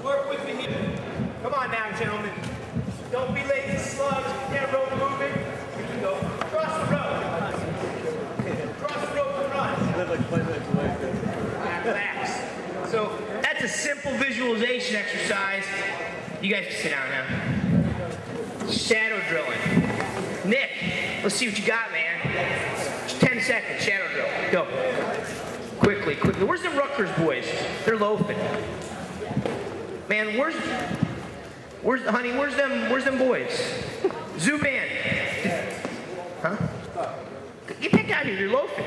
Work with me here. Come on now, gentlemen. Don't be lazy slugs. Can't rope moving. We can go across the road. Cross the rope and run. Relax. So that's a simple visualization exercise. You guys can sit down now. Shadow drilling. Nick, let's see what you got, man. Just 10 seconds, shadow drill. Go. Quickly, quickly. Where's them Rutgers boys? They're loafing. Man, where's them boys? Zuban. Huh? Get back out here, you're loafing.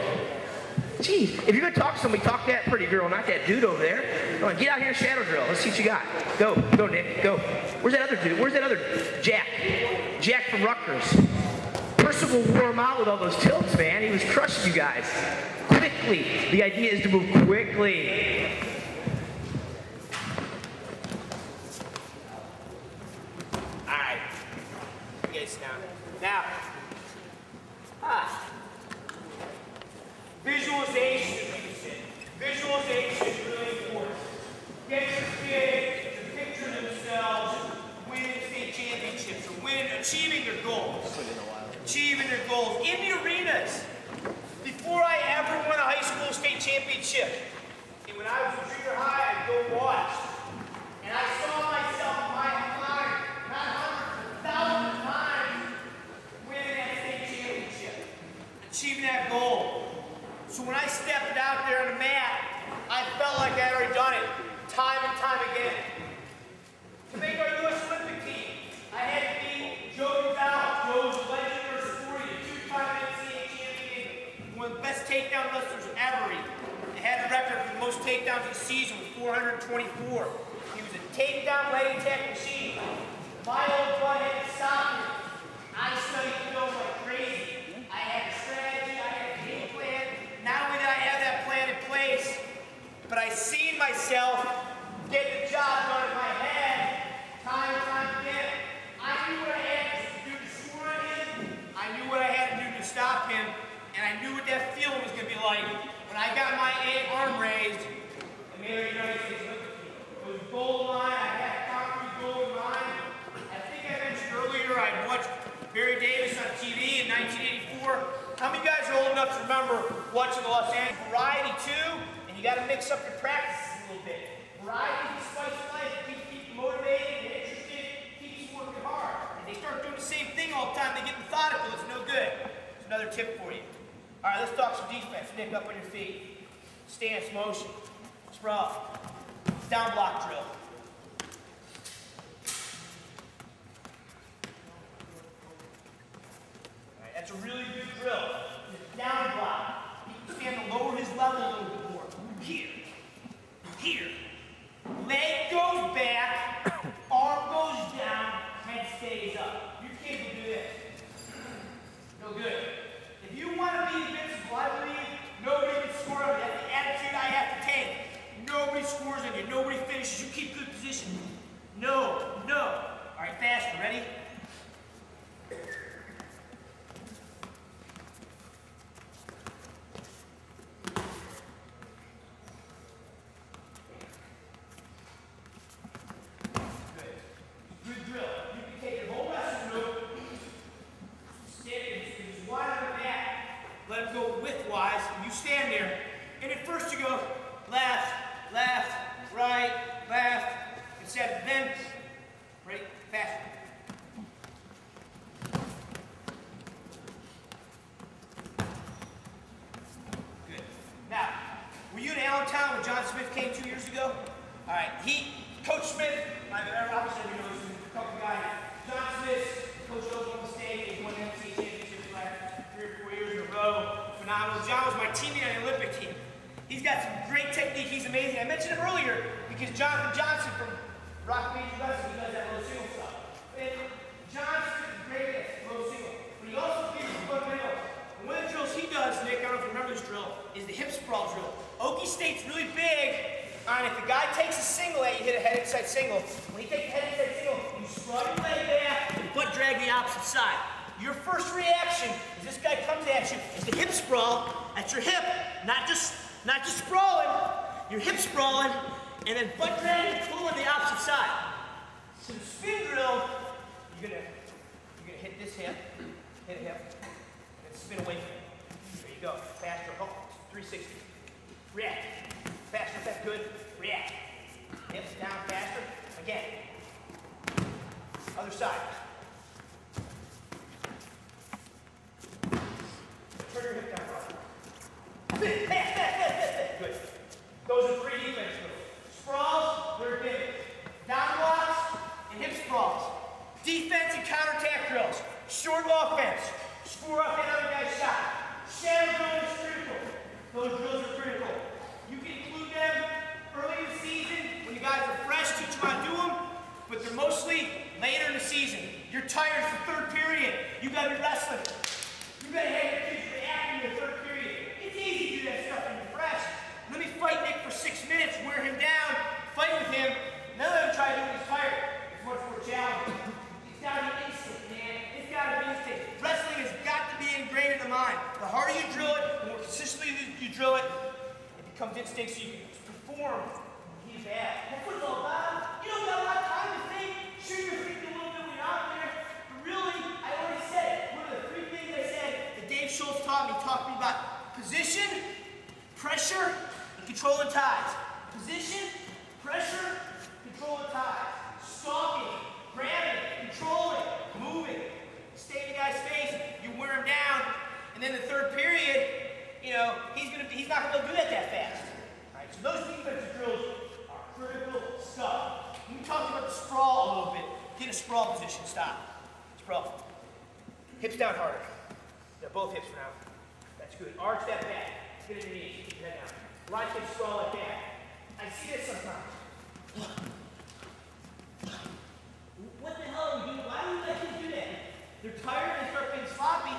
Jeez, if you're gonna talk to somebody, talk to that pretty girl, not that dude over there. Come on, get out here and shadow drill. Let's see what you got. Go, go, Nick, go. Where's that other dude? Where's that other Jack? Jack from Rutgers. Percival wore him out with all those tilts, man. He was crushing you guys. Quickly. The idea is to move quickly. All right. You guys down. Now, visualization. Visualization is really important. Get your kids to picture themselves winning state championships or achieving their goals. Achieving their goals in the arenas. Before I ever won a high school state championship, and when I was in junior high, I'd go watch. And I saw myself in my mind, not hundreds, thousands of times, winning that state championship, achieving that goal. So when I stepped out there on the mat, I felt like I had already done it, time and time again. To make our U.S. Olympic team, I had to beat Joe Chertow. Joe's a legend versus 40, a two-time NCAA champion, one of the best takedown wrestlers ever. He had the record for the most takedowns of the season with 424. He was a takedown leg attack machine. My old butt had to stop him. I studied film like crazy. I had a strategy, I had a game plan. Not only did I have that plan in place, but I seen myself get the job done in my head, time and time again. I knew what I had to do to score on him. I knew what I had to do to stop him, and I knew what that feeling was going to be like when I got my arm raised and made the United States Olympic team. It was gold line. I had a concrete gold line. I think I mentioned earlier I watched Barry Davis on TV in 1984. How many of you guys are old enough to remember watching the Los Angeles Variety 2? And you got to mix up your practices a little bit. Variety is spice of life. It keeps people motivated and interested. Keeps you working hard. And they start doing the same thing all the time. They get methodical. It's no good. It's another tip for you. All right, let's talk some defense. Nick, up on your feet. Stance, motion. Sprawl. Down block drill. That's a really good drill. Down block. You can stand to lower his level a little bit more. Here. Here. Leg goes back. Arm goes down. Head stays up. Your kid will do this. Feel good. If you want to be invincible, I believe nobody can score on you. That's the attitude I have to take. Nobody scores on you. Nobody finishes. You keep good position. No. No. All right, faster. Ready? Your first reaction is this guy comes at you is the hip sprawl. That's your hip, not just sprawling. Your hip sprawling, and then butt drag and pull on the opposite side. So the spin drill, you're gonna hit this hip, hit a hip, and spin away from it. There you go. Faster. Oh, 360. React. Faster. That's good. React. Hips down faster. Again. Other side. Turn your hip down hard. Good. Those are 3 defense drills. Sprawls, they're good. Down blocks and hip sprawls. Defense and counterattack drills. Short offense. Score up that other guy's shot. Shadow drill is critical. Those drills are critical. You can include them early in the season when you guys are fresh, teach them how to do them, but they're mostly later in the season. You're tired, it's the 3rd period. You gotta be wrestling. You gotta have your kids react in the 3rd period. It's easy to do that stuff when you're fresh. Let me fight Nick for 6 minutes, wear him down, fight with him. Now let him try to do it when he's tired. It's much more challenging. It's gotta be instinct, man. It's gotta be instinct. Wrestling has got to be ingrained in the mind. The harder you drill it, the more consistently you drill it, it becomes instinct so you can perform. He's bad. That's what it's all about. You don't got a lot of time to think. Sure, you're thinking a little bit when you're out there, but really, I already said it. One of the 3 things I said that Dave Schultz taught me about position, pressure, and controlling ties. Position, pressure, controlling ties. Stalking, grabbing, controlling, moving. Stay in the guy's face, you wear him down, and then the 3rd period, you know, he's not gonna be able to do that fast. All right, so those defensive drills are critical stuff. When we talked about the sprawl a little bit, get a sprawl position, stop. Sprawl. Hips down harder. Yeah, both hips for now. That's good. Arch that back. Get in your knees. Keep your head down. A lot of kids sprawl like that. I see this sometimes. What the hell are you doing? Why do you let kids do that? They're tired and they start being sloppy.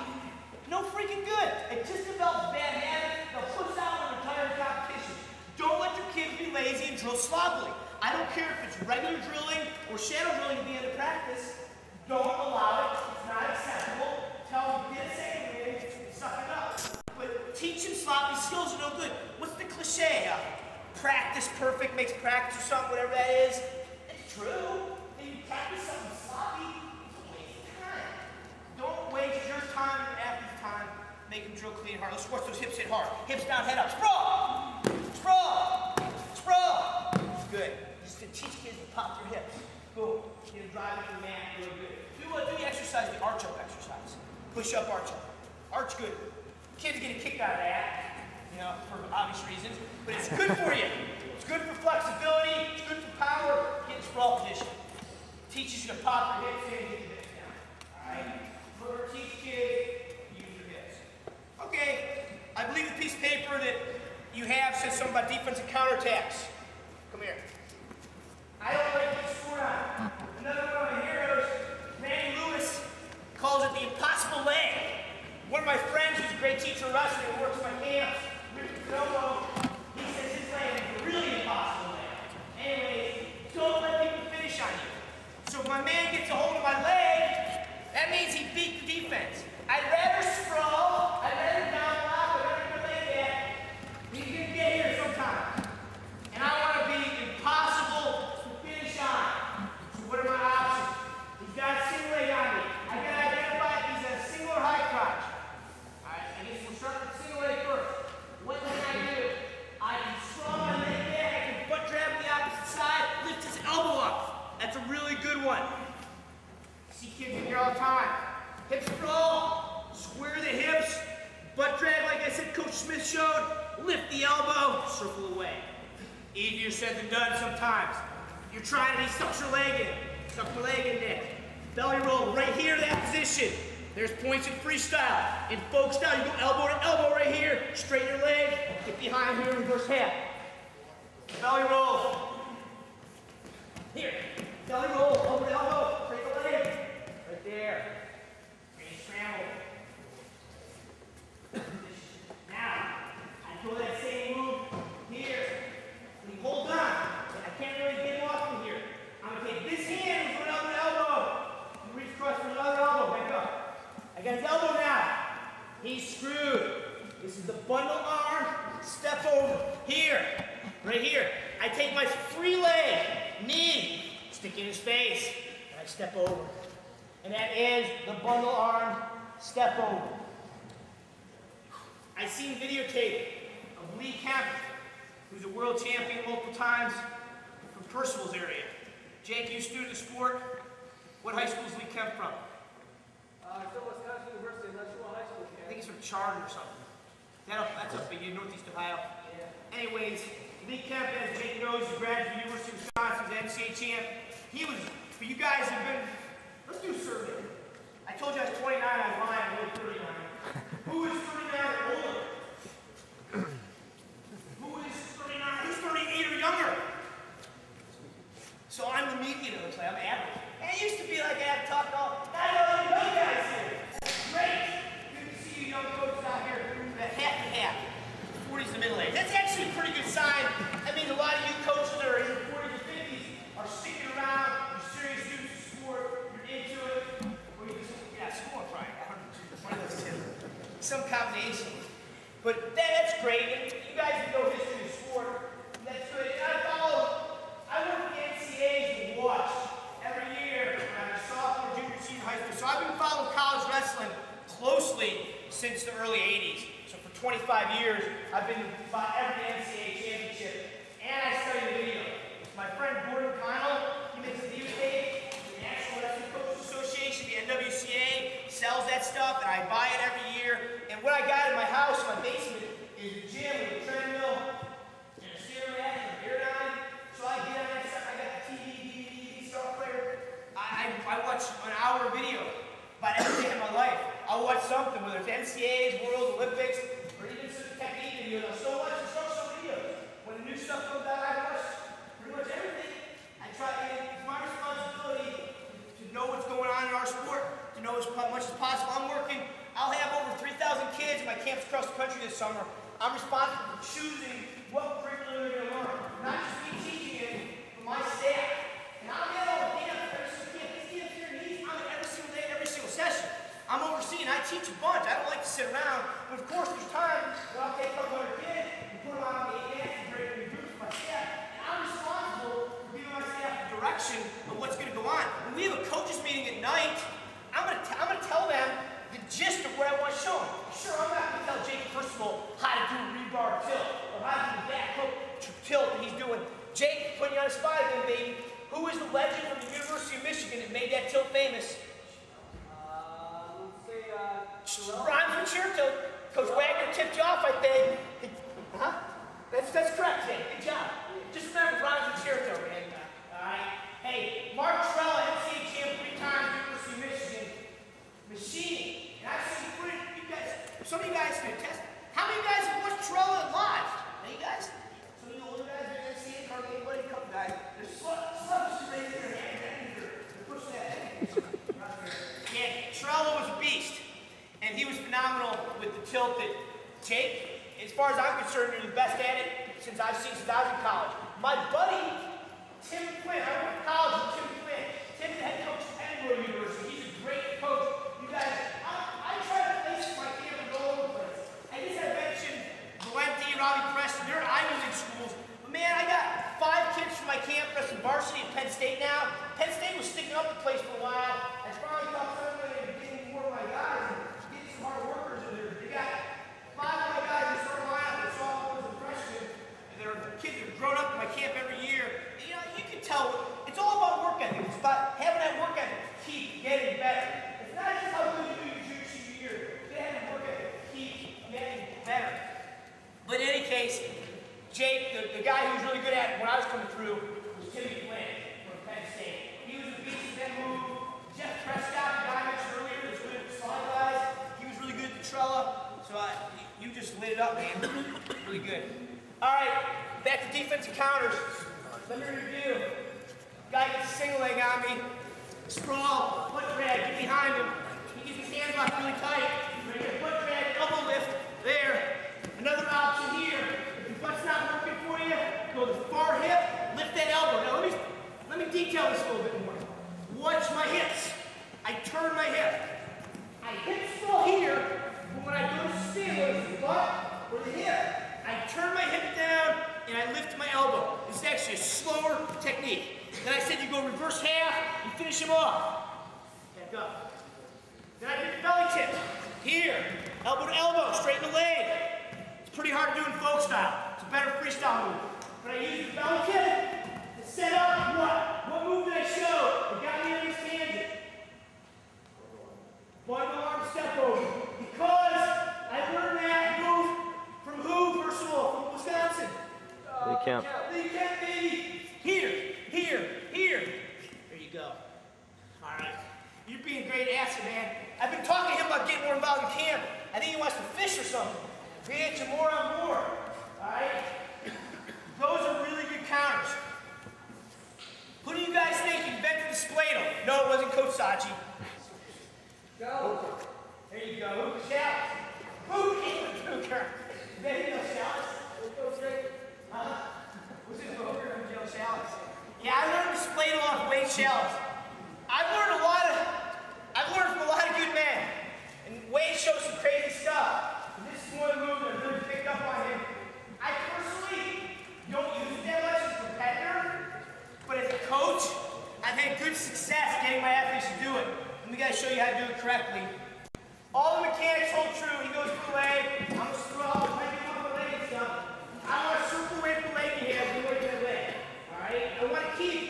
No freaking good. It just develops bad habits. They'll push out when they're tired of competition. Don't let your kids be lazy and drill sloppily. I don't care if it's regular drilling or shadow drilling at the end of practice. Don't allow it. It's not acceptable. Tell them, get a second win, suck it up. But teaching sloppy skills are no good. What's the cliche? Practice perfect makes practice or something, whatever that is. It's true. If you practice something sloppy, it's a waste of time. Don't waste your time and your athlete's time. Make them drill clean hard. Let's watch those hips hit hard. Hips down, head up. Sprawl! Sprawl! Sprawl! Good. Just to teach kids to pop their hips. Boom. Get them driving to the mat. Really good. Do the exercise, the arch up exercise. Push up, arch up. Arch good. Kids get a kick out of that, you know, for obvious reasons, but it's good for you. It's good for flexibility, it's good for power, get in sprawl position. Teaches you to pop your hips in and get your hips down. Alright? Remember, teach kids, use your hips. Okay, I believe the piece of paper that you have says something about defensive counterattacks. Come here. I don't like to score on. Another one of my heroes, Randy Lewis, calls it the impossible leg. One of my friends who's a great teacher of wrestling and works my camps, Chertow, he says his leg is really impossible leg. Anyways, don't let people finish on you. So if my man gets a hold of my leg, that means he beat the defense. I'd rather sprawl, I'd rather down block, I'd rather go like that. He's gonna get here sometime. And I want to be impossible to finish on. So what are my options? He's got a single leg on me. I gotta identify if he's at a single or high crotch. Alright, I guess we'll start with the single leg first. What can I do? I can sprawl my leg back, I can butt grab the opposite side, lift his elbow up. That's a really good one. See kids in here all the time. Hip sprawl, square the hips, butt drag like I said Coach Smith showed, lift the elbow, circle away. Easier said than done sometimes. You're trying to suck your leg in. Suck your leg in there. Belly roll right here, that position. There's points in freestyle. In folk style, you go elbow to elbow right here. Straighten your leg, get behind here, reverse half. Belly roll. Here. Belly roll, elbow to elbow, straighten the leg. Right there. Great scramble. Now, I throw that same move here. And hold on. I can't really get him off from here. I'm going to take this hand and put it on the elbow. And reach across for another elbow. Back up. I got his elbow now. He he's screwed. This is the bundle arm, step over. Here, right here. I take my free leg, knee, stick in his face, and I step over. And that is the bundle arm, step over. I've seen videotape of Lee Kemp, who's a world champion multiple times from Percival's area. Jake, you student of sport. What high school is Lee Kemp from? Still Wisconsin University. I'm not sure what high school I think he's from Charter or something. That's up in Northeast Ohio. Yeah. Anyways, Lee Kemp, as Jake knows, he graduated from the University of Wisconsin, he's NCAA champ. He was, for you guys who've been, let's do a survey. I told you I was 29, I was lying, I'm really 39. Who is 39 or older? Who is 39? Who's 38 or younger? So I'm the median of the play, I'm average. And it used to be like I had to talk all, I know you young guys here. That's great. Good to see you young coaches out here, that half and half. 40s to middle age. That's actually a pretty good sign. That means a lot of you coaches that are in the 40s and 50s are sticking around, you're serious students of sport, you're into it, or you just, yeah, scoring fine. One of those two. Some combination. But that's great. And you guys know history of sport. That's good. And I went to the NCAAs and watched every year when I was sophomore, junior, senior high school. So I've been following college wrestling closely since the early 80s. So for 25 years, I've been by every NCAA championship, and I study the video. My friend Gordon Connell, he makes a videotape. The National Wrestling Coaches Association, the NWCA, sells that stuff, and I buy it every year. And what I got in my house, my basement, is a gym with a treadmill and a stair mat and a Raritan. So I get on that stuff. I got the TV, DVD, star player. I watch an hour video about every day of my life. I'll watch something, whether it's NCAAs, World Olympics, or even some technique videos. I'll still watch instructional videos. When the new stuff comes out, I watch pretty much everything. I try, it's my responsibility to know what's going on in our sport, to know as much as possible. I'm working, I'll have over 3,000 kids in my camps across the country this summer. I'm responsible for choosing what curriculum they're going to learn. Not just me teaching it, but my staff. And I'll get all the data for every single kid. These kids here needs, I'm in every single day, every single session. I'm overseeing, I teach a bunch. I don't like to sit around, but of course there's times when I'll take a couple hundred kids and put them on the advanced and break them in groups with my staff. And I'm responsible for giving my staff the direction of what's going to go on. When we have a coaches meeting at night, I'm going to tell them the gist of what I want to show them. Sure, I'm not going to tell Jake Percival how to do a rebar tilt or how to do a back hook tilt that he's doing. Jake, putting you on the spot again, baby. Who is the legend from the University of Michigan that made that tilt famous? Rhymes from Chertow. Coach Wagner tipped you off, I think. Huh? That's correct, Jake. Good job. Just remember Rhymes from Chertow, man. Alright. Hey, Mark Trella, NCAA champ 3 times, University of Michigan. Machine. And I've seen you guys, some of you guys can attest. How many guys have watched Trella live? Any guys? Some of you older guys are NCAA, hardly anybody, a couple guys. There's sluts just raising their hand. They're pushing that. Yeah, Trella was a beast. And he was phenomenal with the tilt that Jake, as far as I'm concerned, you're the best at it since I was in college. My buddy, Tim Quinn, I went to college with Tim Quinn. Tim's the head coach of Edinburgh University. He's a great coach. You guys, I try to place my camera all over the place. I guess I mentioned Valenti, Robbie Preston, they're Ivy League schools. But man, I got 5 kids from my camp wrestling varsity at Penn State now. Penn State was sticking up the place for a while. I finally thought somebody was getting more of my guys. Hard workers in there. They got 5 of my guys who start lineup with sophomores and freshmen, and their kids are grown up in my camp every year. You know, you can tell it's all about work ethic. It's about having that work ethic to keep getting better. It's not just how good you do your junior senior year. They have that work ethic to keep getting better. But in any case, Jake, the guy who was really good at it when I was coming through was Timmy Flynn from Penn State. He was a beast at that move. Jeff Prescott, the guy I mentioned earlier, was good at the slide guys. Trella, so you just lit it up, man. Really good. All right, back to defensive counters. Let me review. Guy gets a single leg on me. Sprawl, foot drag, get behind him. He gets his hands locked really tight. We're gonna get foot drag, elbow lift, there. Another option here. If your butt's not working for you, go to the far hip, lift that elbow. Now let me detail this a little bit more. Watch my hips. I turn my hip. I hip still here. When I go to the hip. I turn my hip down and I lift my elbow. This is actually a slower technique. Then I said you go reverse half and finish him off. Back up. Then I do the belly tip. Here, elbow to elbow, straighten the leg. It's pretty hard to do in folk style. It's a better freestyle move. But I use the belly tip to set up what? What move did I show that got me on this tangent? Bundle arm step over. Because I learned that move from who, first of all? From Wisconsin. Lee Kemp. Lee Kemp, baby. Here, here, here. There you go. All right. You're being a great asset, man. I've been talking to him about getting more involved in camp. I think he wants to fish or something. We get you more on board. All right? Those are really good counters. Who do you guys think invented the spladle? No, it wasn't Coach Sachi. Go. There you go. Hook shallots. Hooker. You guys know shallots? What's this hooker? You know shallots? Yeah, I learned to spladle off weight shallots. I've learned from a lot of good men. And Wade shows some crazy stuff. And this is one move that I really picked up on him. I personally don't use it that much as a competitor, but as a coach, I've had good success getting my athletes to do it. Let me guys show you how to do it correctly. All the mechanics hold true. He goes for the leg. I'm going to screw up, breaking off the leg and stuff. I want to circle away from the leg here and away from the leg. Alright? I want to keep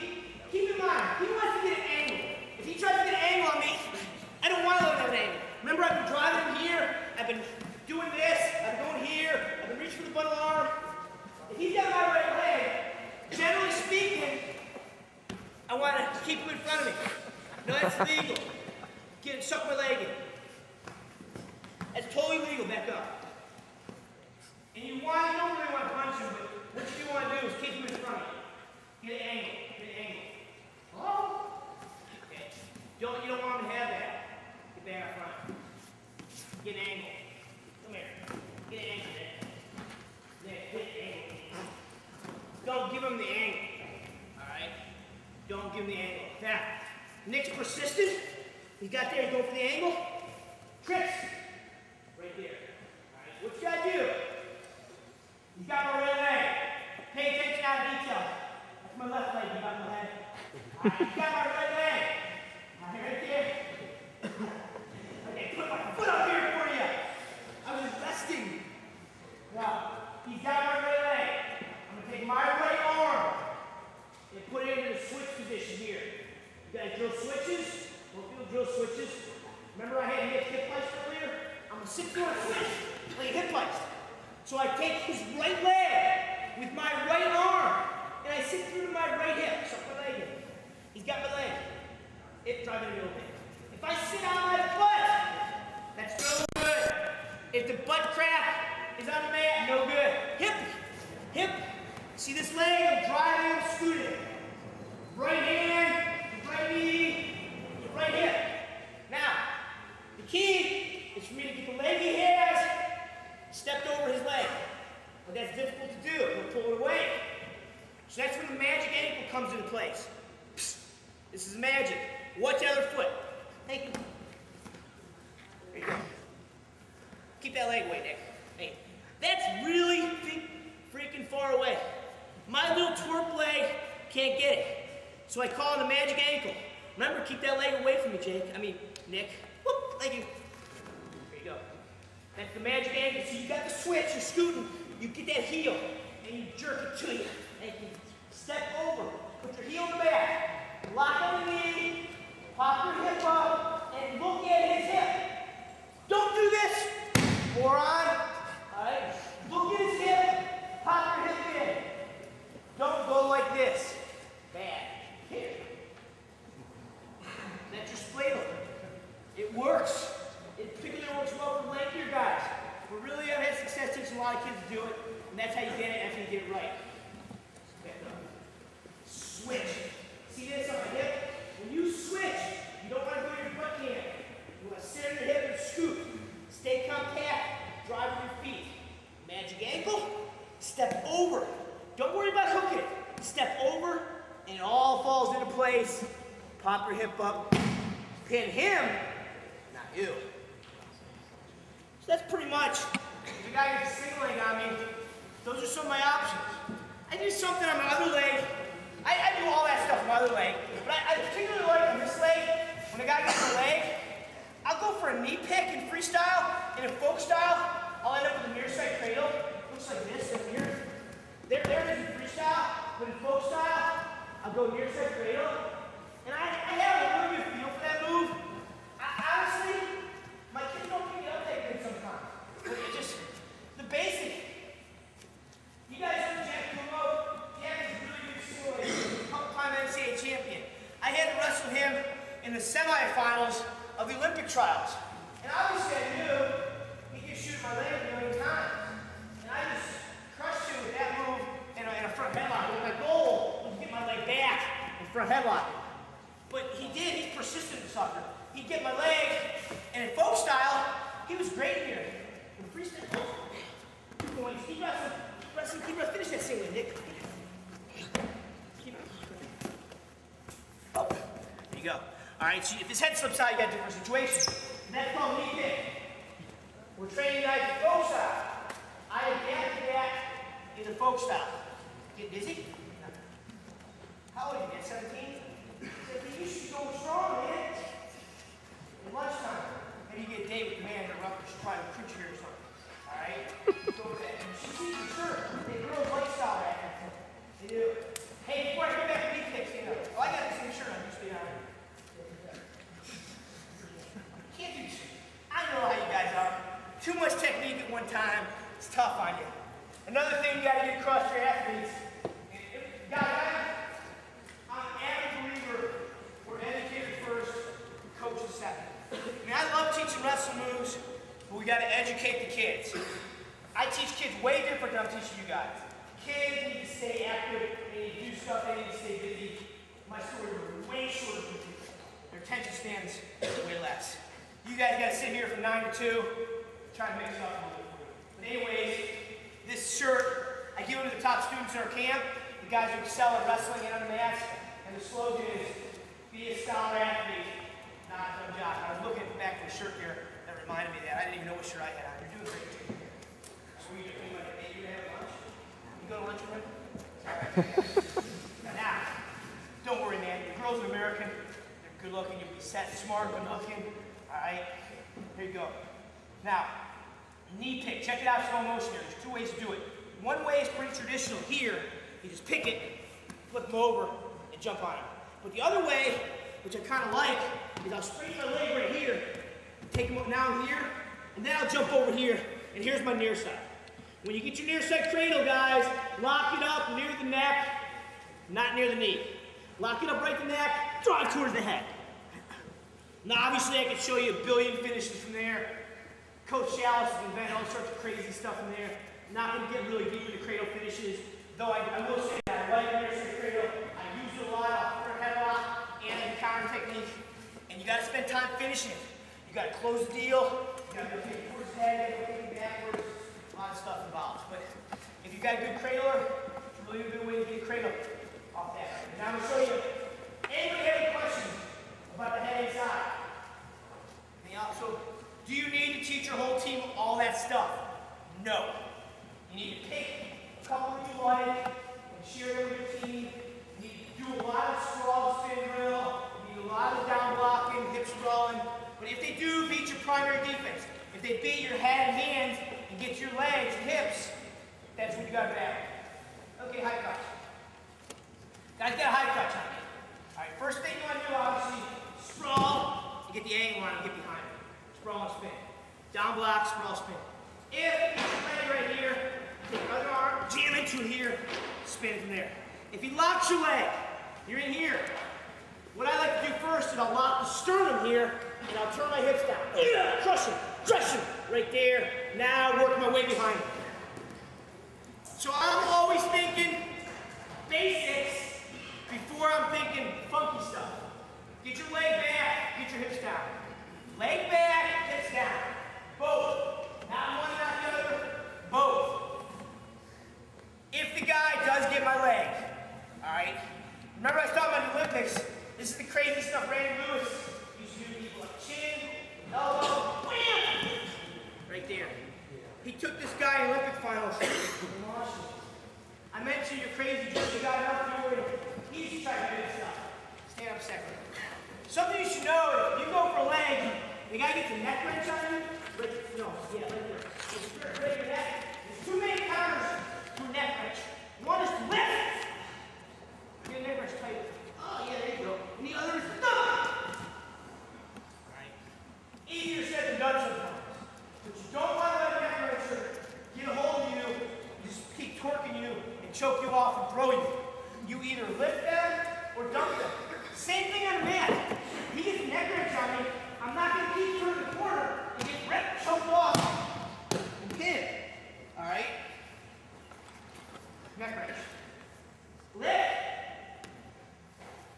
in mind, he wants to get an angle. If he tries to get an angle on me, I don't want to let him have an angle. Remember, I've been driving him here, I've been doing this, I've been going here, I've been reaching for the bundle arm. If he's got my right leg, generally speaking, I want to keep him in front of me. No, that's legal. Suck my leg in. That's totally legal, back up. And you don't really want to punch him, but what you do want to do is keep him in front of you. Get an angle, get an angle. Oh! Okay. You don't want him to have that. Get back up front. Get an angle. Come here. Get an angle, Nick. Get an angle. Don't give him the angle. Alright? Don't give him the angle. Now, Nick's persistent. He's got there, he's going for the angle. Tricks. Right there. Alright, what you gotta do? He's got my right leg. Pay attention out of detail. That's my left leg, you got my head. Alright, you got my right leg. Alright, right there. Okay, put my foot up here for you. I was investing. Now, he's got my right leg. I'm gonna take my right arm and put it into the switch position here. You guys drill switches? Don't feel drill switches. Remember I had hip placed earlier? I'm gonna sit through a switch, like hip placed. So I take his right leg with my right arm, and I sit through to my right hip, suck my leg in. He's got my leg. Drive it a little bit. If I sit on my butt, that's no good. If the butt crack is on the mat, no good. Hip. See this leg? I'm driving, I'm scooting. Right hand, right knee, right hip. Now, the key is for me to get the leg he has stepped over his leg. But that's difficult to do. He'll pull it away. So that's when the magic ankle comes into place. Psst. This is magic. Watch the other foot. Thank you. There you go. Keep that leg away there. Hey, that's really freaking far away. My little twerp leg can't get it. So I call it a magic ankle. Remember, keep that leg away from me, Nick. Whoop, thank you. There you go. That's the magic ankle. So you got the switch, you're scooting, you get that heel, and you jerk it to you. Thank you. Step over, put your heel in the back, lock on the knee, pop your hip up, and look at his hip. Don't do this, moron. All right? Look at his hip, pop your hip in. Don't go like this. Bad. Here. That's your spladle. It works. It particularly works well for lengthier guys. But really, I've had success teaching a lot of kids to do it, and that's how you get it, that's how you get it right. Back up. Switch. See this on my hip? When you switch, you don't want to go to your butt cam. You want to sit on your hip and scoop. Stay compact. Drive with your feet. Magic ankle. Step over. Don't worry about hooking it. Step over, and it all falls into place. Pop your hip up. Pin him, not you. So that's pretty much, if you guy gets a single leg on me, those are some of my options. I do something on my other leg. I do all that stuff on my other leg, but I particularly like on this leg, when a guy gets a leg, I'll go for a knee pick in freestyle. In a folk style, I'll end up with a near side cradle. Looks like this up here. There it is in freestyle, but in folk style, I'll go near side cradle. And I have a really good feel for that move. Honestly, my kids don't pick it up that good sometimes. But it just, the basic. You guys know Chertow? Jack is really good sword. Couple-time NCAA champion. I had to wrestle him in the semifinals of the Olympic trials. And obviously I knew he could shoot my leg a million times. And I just crushed him with that move and a front headlock. My goal was to get my leg back and front headlock. But he did, he's persistent sucker. He'd get my leg, and in folk style, he was great here. In freestyle, keep going, keep wrestling, keep wrestling. Finish that single, Nick. Keep it. Oh, there you go. All right, so if his head slips out, you got a different situation. And that's called knee kick. We're training guys in folk style. I adapted that into folk style. Get dizzy? How old are you, man? 17? You should go strong, man. At lunchtime, maybe you get a date with the man at Rutgers to try to recruit you here or something. All right? Go with that. You should see for sure. They girls like style right now. They do. Hey, before I go back to knee kicks, stand up. Oh, I got the same shirt on. You stay down here. Can't do this. I know how you guys are. Too much technique at one time. It's tough on you. Another thing you got to get across your athletes. Guys, I'm an avid believer. We're educated first, coaches second. I mean, I love teaching wrestling moves, but we got to educate the kids. I teach kids way different than I'm teaching you guys. Kids need to stay active, they need to do stuff, they need to stay busy. My stories are way shorter than people. Their attention spans way less. You guys got to sit here from 9 to 2, try to mix it up a little bit for you. But anyways, this shirt, I give it to the top students in our camp, the guys who excel at wrestling and on the mats, and the slogan is, be a scholar athlete, not a dumb jock. I was looking at the back of the shirt here that reminded me of that. I didn't even know what shirt I had on. You're doing great. So you like, hey, you gonna have lunch? You go to lunch with me? Now, don't worry, man. The girls are American. They're good looking. You'll be set, smart, good looking. All right? Here you go. Now, knee pick. Check it out, slow motion here. There's two ways to do it. One way is pretty traditional here. You just pick it, flip them over, and jump on it. But the other way, which I kind of like, is I'll straighten my leg right here, take them down here, and then I'll jump over here, and here's my near side. When you get your near side cradle, guys, lock it up near the neck, not near the knee. Lock it up right the neck, draw it towards the head. Now, obviously, I could show you a billion finishes from there. Coach Chalice has invented all sorts of crazy stuff in there. Not going to get really deep into cradle finishes, though I will say that I like near side cradle. I use it a lot off front headlock and the counter technique, and you got to spend time finishing it. You got to close the deal. You got to take it towards the head, you got to take it backwards. A lot of stuff involved. But if you got a good cradler, it's really a good way to get a cradle off that. And I'm going to show you. Anybody have any questions about the head and side? So, do you need to teach your whole team all that stuff? No. You need to pick a couple that you like and share them with your team. You need to do a lot of sprawl spin drill. You need a lot of down blocking, hip sprawling. But if they do beat your primary defense, if they beat your head and hands and get your legs and hips, that's what you got to battle. Okay, high crotch. Guys, get a high crotch on me. All right, first thing you want to do, obviously, sprawl and get the angle on and get behind it. Sprawl and spin. Down block, sprawl, spin. If you get your leg right here, take your other arm, jam into it here, spin it from there. If he locks your leg, you're in here. What I like to do first is I'll lock the sternum here, and I'll turn my hips down. Crush him, right there. Now work my way behind him. So I'm always thinking basics before I'm thinking funky stuff. Get your leg back, get your hips down. Leg back, hips down. Both. Not one, not the other. Both. If the guy does get my leg, all right? Remember I was talking about the Olympics? This is the crazy stuff Randy Lewis used to do to people like chin, elbow, wham! Right there. He took this guy in Olympic finals in Washington. I mentioned you're crazy, Jersey guy, not doing it. He's trying to do this stuff. Stand up a second. Something you should know, if you go for a leg, the guy gets a neck wrench on you. Right here. There's too many counters to a neck wrench. One is to lift. Get a neck wrench tight. Oh, yeah, there you go. And the other is to dump. Alright. Easier said than done sometimes. But you don't want to let a neck wrencher get a hold of you, just keep torquing you, and choke you off and throw you. You either lift them or dump them. Same thing on a mat. He gets a neck wrench on me. I'm not going to keep turning the corner and get ripped, choked off, and pinned. Alright? Neck wrench. Lift.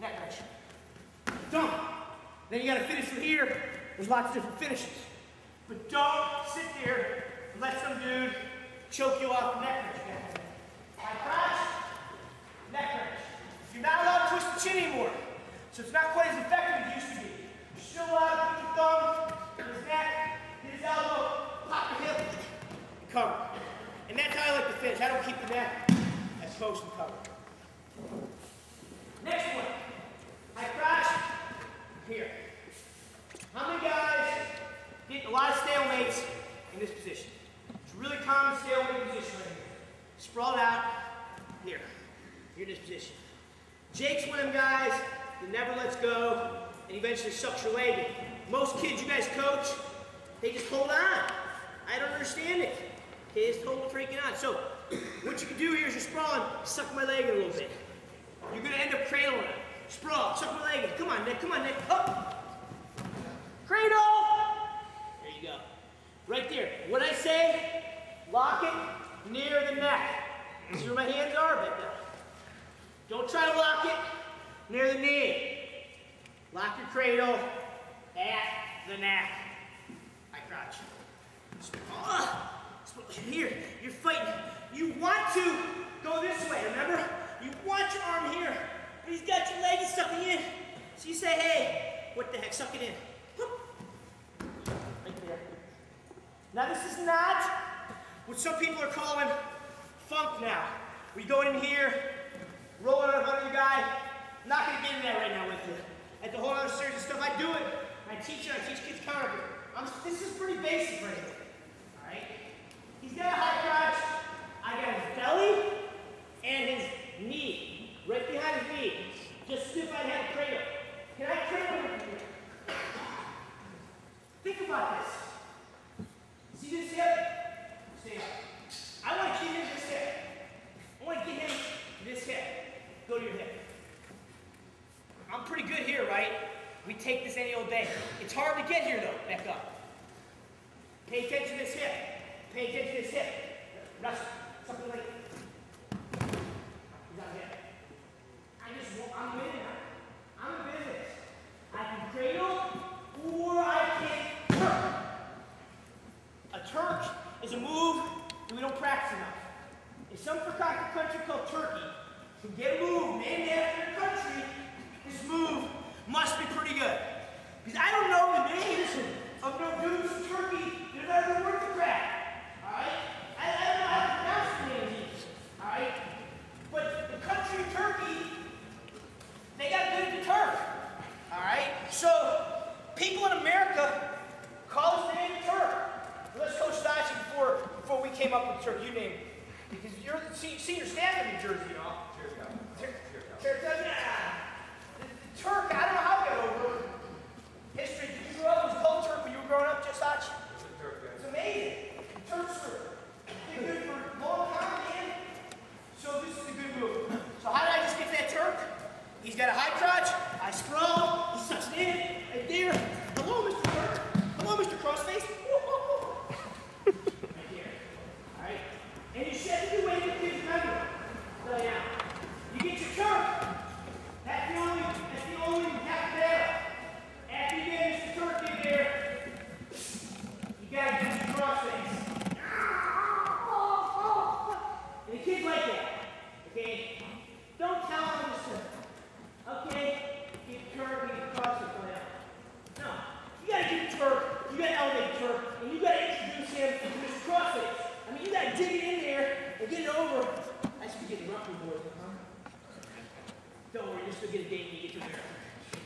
Neck wrench. Dump. Then you got to finish from here. There's lots of different finishes. But don't sit there and let some dude choke you off the neck wrench. High crotch. Neck wrench. You're not allowed to twist the chin anymore. So it's not quite as effective as it used to be. You're still allowed to put your thumb in his neck, hit his elbow, pop your hip, and cover. And that's how I like to finish. I don't keep the neck as close and cover. Next one. High crotch. Here. How many guys get a lot of stalemates in this position? It's a really common stalemate position right here. Sprawled out. Here. You're in this position. Jake's one of them guys that never lets go and eventually sucks your leg in. Most kids you guys coach, they just hold on. I don't understand it. Okay, just hold freaking on. So, what you can do here is you're sprawling, suck my leg in a little bit. You're going to end up cradling it. Sprawl, suck my leg in. Come on, Nick, up. Cradle! There you go. Right there. What I say, lock it near the neck. See where my hands are? Right there. Don't try to lock it near the knee. Lock your cradle at the neck. High crotch. Here, you're fighting. You want to go this way, remember? You want your arm here, but he's got your leg sucking in. So you say, hey, what the heck, suck it in. Right there. Now this is not what some people are calling funk now. We go in here, roll it up under the guy. I'm not going to get in there right now with you. At the whole other series of stuff, I do it. I teach kids counter. This is pretty basic right here. Alright? He's got a high crotch. I got his belly and his knee. Right behind his knee. Just as if I had a cradle. Can I cradle him here? Think about this. See this hip? Stay up. I want to get him this hip. I want to get him this hip. Go to your hip. I'm pretty good here, right? We take this any old day. It's hard to get here, though. Back up. Pay attention to this hip. Pay attention to this hip. Wrestle. Something like he's not here. I'm winning now. I'm in business. I can cradle or I can turk. A turk is a move that we don't practice enough. In some forgotten country called Turkey, to get a move named after the country, this move must be pretty good. Because I don't know the names of no dudes from Turkey that are ever worth the crap. Alright? I don't know how to pronounce the names either. Alright? But the country of Turkey, they got good at the turf. Alright? So, people in America call us the name of Turk. Let's Coach Sachi before we came up with Turk, you name it. Because you're the senior staff in New Jersey, you know? Chertow. The Turk, I don't know how it got over. History, did you grow up? It was called Turk when you were growing up, just Sachi? It's amazing. The Turks were good for a long time, man. So this is a good move. So how did I just get that Turk? He's got a high crotch, I sprawl, he sucks it in, right there. Hello, Mr. Turk. Hello, Mr. Crossface. Right here. Alright? And you said you wait until kids remember. So yeah. You get your Turk. That's the only still get a ding when you get to there.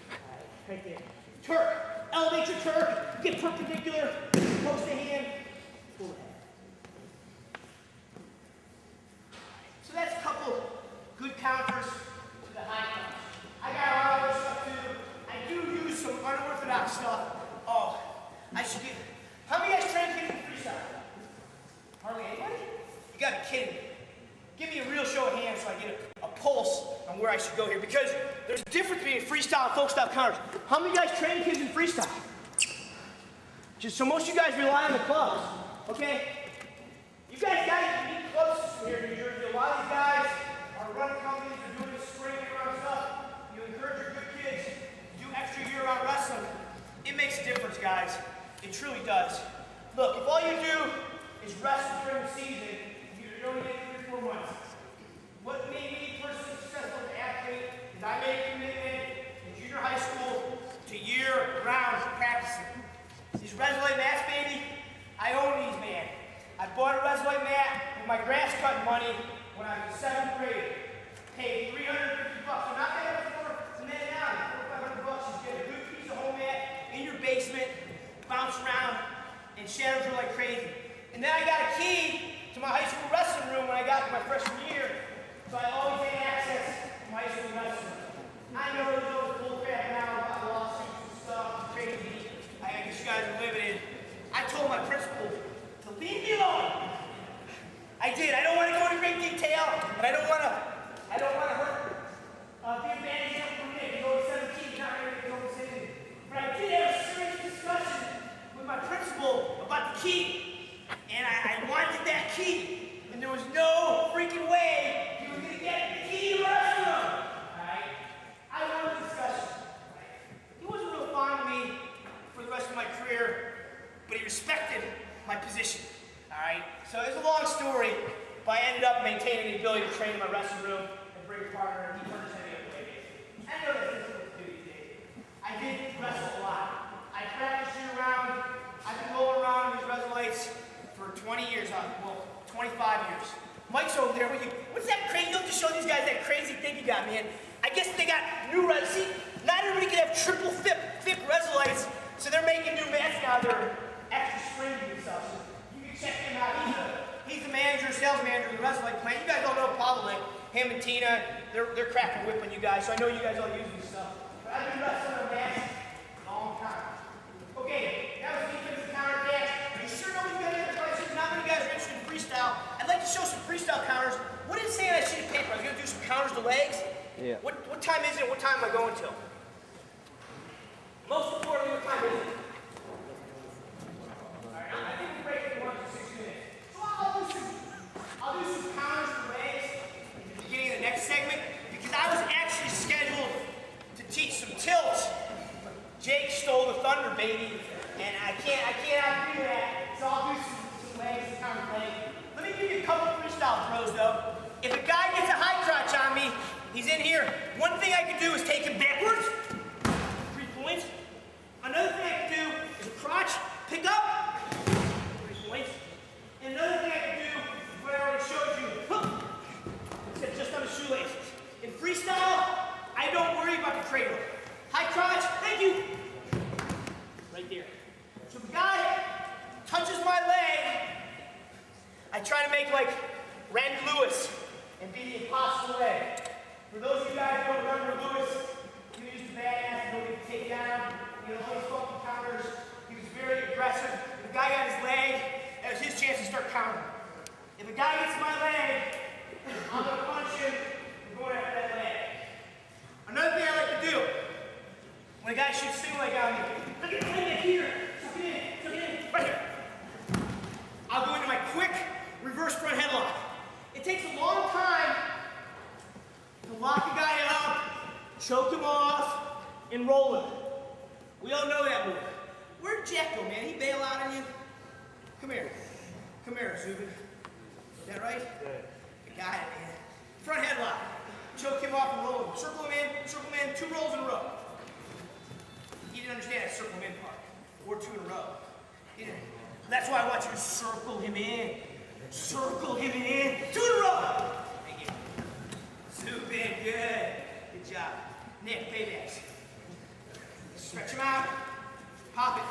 All right, right there. Turk. Elevate your Turk. Get perpendicular. Post the hand. Pull the head. So that's a couple good counters to the high punch. I got a lot of other stuff too. I do use some unorthodox stuff. Oh, I should get. How many guys train kids in freestyle? Hardly anybody? You gotta be kidding me. Give me a real show of hands so I get a pulse on where I should go here, because there's a difference between freestyle and folk style counters. How many guys train kids in freestyle? Just so most of you guys rely on the clubs, okay? You guys got unique clubs here in New Jersey. A lot of these guys are running companies, they're doing this spring year-round stuff. You encourage your good kids to do extra year-round wrestling. It makes a difference, guys. It truly does. Look, if all you do is wrestle during the season, you're only getting 3 or 4 months. What made me personally successful as an athlete is I made a commitment in junior high school to year-round practicing. These Resolute mats, baby, I own these, man. I bought a Resolute mat with my grass cutting money when I was in 7th grade. Paid $350. So not that much more than that now. $400 or $500. You get a good piece of home mat in your basement, bounce around, and shadow drill like crazy. And then I got a key to my high school wrestling room when I got to my freshman year, so I always had access to my high school wrestling room. I know there's those bullcrap now about lawsuits and stuff, crazy. I guess you guys are limited. I told my principal to leave me alone. I did. I don't want to go into great detail, and I don't want to hurt be a bad example for me. He's over 17, not ready to go to city. But I did have a serious discussion with my principal about the key. And I wanted that key, and there was no freaking way he was going to get the key to the wrestling room. Alright? I wanted the discussion. He wasn't real fond of me for the rest of my career, but he respected my position. Alright? So it's a long story, but I ended up maintaining the ability to train in my wrestling room and bring a partner, and he turned his heavy up way. I know that's what to do these days. I did wrestle a lot. I practiced year round. I've been rolling around in these Resolates for 20 years, well, 25 years. Mike's over there. What's that crazy? You have to show these guys that crazy thing you got, man. I guess they got new Resolates. See, not everybody can have triple FIP Resolates, so they're making new mats now. They're extra springy and stuff. So you can check him out. He's the manager, sales manager of the Resolate plant. You guys all know Pavlik, him and Tina. They're cracking whip on you guys, so I know you guys all use this stuff. But I've been wrestling on mats a long time. Okay, that was defensive counter attack. Are you sure nobody's got any other questions? Not many guys are interested in freestyle. I'd like to show some freestyle counters. What did it say on that sheet of paper? I was going to do some counters to legs. Yeah. What time is it? What time am I going till? Most importantly, what time is it? Alright, I think we're breaking 1 to 6 minutes. So I'll do some counters to legs at the beginning of the next segment, because I was actually scheduled to teach some tilts. Jake stole the thunder, baby, and I can't outdo that, so I'll do some legs and counter legs. Let me give you a couple freestyle throws, though. If a guy gets a high crotch on me, he's in here. One thing I can do is take him backwards, 3 points. Another thing I can do is a crotch, pick up, 3 points. And another thing I can do is what I already showed you, except just on the shoelaces. In freestyle, I don't worry about the cradle. High crotch, thank you. Right there. So if a guy touches my leg, I try to make like Randy Lewis and be the impossible leg. For those of you guys who don't remember Lewis, he was just a badass, nobody could take down. He had all these fucking counters. He was very aggressive. If a guy got his leg, that was his chance to start countering. If a guy gets my leg, I'm gonna punch him and go after that leg. Another thing I like to do, when a guy shoots single leg on me, look at it here, tuck it in, right here. I'll go into my quick reverse front headlock. It takes a long time to lock a guy up, choke him off, and roll him. We all know that move. Where'd Jack go, man? He bail out on you? Come here. Come here, Zubin. Is that right? Good. Got it, man. Front headlock. Choke him off and roll him. Circle him in, 2 rolls in a row. He didn't understand that circle him in part. Or 2 in a row. He didn't. That's why I want you to circle him in. Circle him in. 2 in a row. Thank you. Zubin, good. Good job. Nick, paybacks. Stretch them out. Pop it.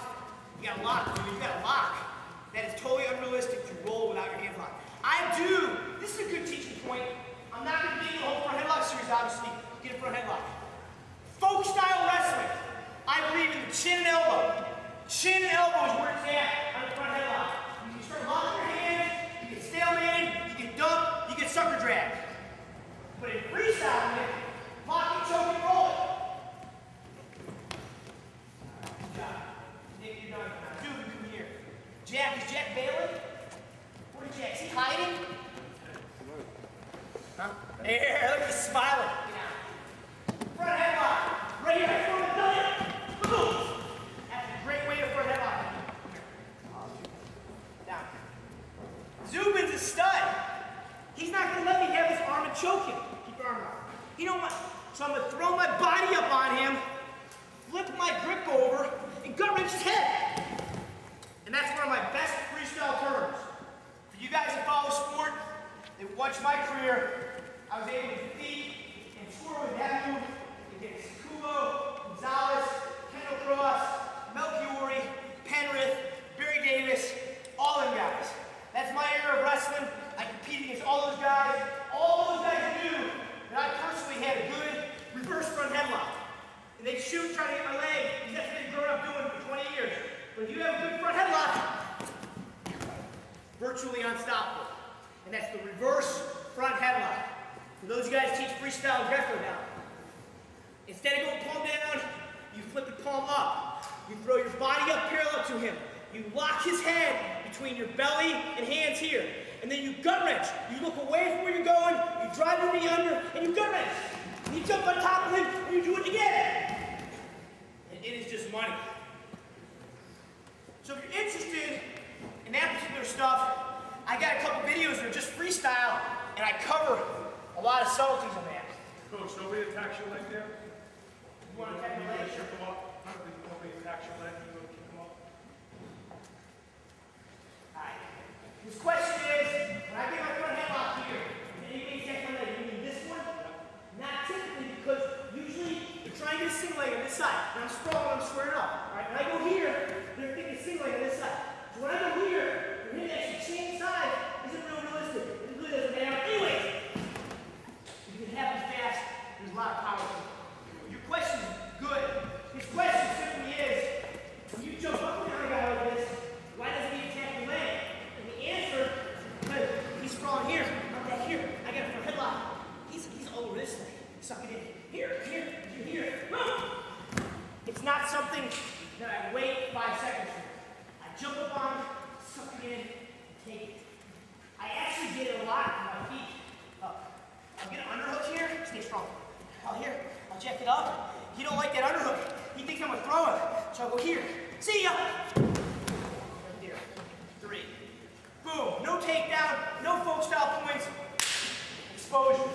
You got a lock, dude. You got a lock. That is totally unrealistic to roll without your hands locked. This is a good teaching point. I'm not going to get you the whole front headlock series, obviously. Get a front headlock. Folk style wrestling. I believe in the chin and elbow. Chin and elbow is where it's at on the front headlock. You can start locking your hands, you get stalemated, you get dumped, you get sucker dragged. But in freestyle, lock it, choke, and roll it. Good job. Nick, you're done. Dude, come here. Jack, is Jack bailing? Where is Jack? Is he hiding? Huh? There, look, he's smiling. Get out. Front headlock. Right here, front headlock. Boom. That's a great way to front headlock. Down. Zubin's a stud. He's not going to let me have his arm and choke him. Keep your arm out. You know what? So I'm going to throw my body up on him, flip my grip over, and gut wrench his head. And that's one of my best freestyle terms. For you guys that follow sport, that watch my career, I was able to defeat and score with that move against Kubo, Gonzalez, Kendall Cross, Melchiori, Penrith, Barry Davis, all them guys. That's my era of wrestling. I competed against all those guys. All those guys knew that I personally had a good reverse front headlock. And they'd shoot, try to get my leg, because that's what they've grown up doing for 20 years. But if you have a good front headlock, virtually unstoppable. And that's the reverse front headlock. For those of you guys who teach freestyle and Greco now, instead of going palm down, you flip the palm up. You throw your body up parallel to him. You lock his head between your belly and hands here. And then you gut wrench. You look away from where you're going, you drive your knee under, and you gut wrench. And you jump on top of him, and you do it again. And it is just money. So if you're interested in that particular stuff, I got a couple videos that are just freestyle, and I cover a lot of subtleties on that. Coach, nobody attacks your leg there? You want to attack your leg? Shift them up. Nobody attacks your leg. You go keep them up. Alright. This question is, when I get my front headlock here, and anybody attacks my leg, you mean this one? Not typically, because usually you're trying to get a single leg on this side. And I'm sprawling, I'm squaring up. Alright, when I go here, they're thinking single leg on this side. So when I go here, for him to actually change side isn't real realistic. It really doesn't matter. Anyway, if you can happen fast, there's a lot of power to it. Your question is good. His question simply is, when you jump up and down a guy like this, why doesn't he attack your leg? And the answer, because he's sprawling here, I'm back here. I got a front headlock. He's all over this leg. Suck it in. Here. Boom! It's not something that I wait 5 seconds for. I jump up on it, suck it in, and take it. I actually get it a lot with my feet up. I'll get an underhook here, stay strong. I'll jack it up. He don't like that underhook. He thinks I'm gonna throw it. So I'll go here. See ya! Right there. 3. Boom. No takedown, no folk style points. Exposure.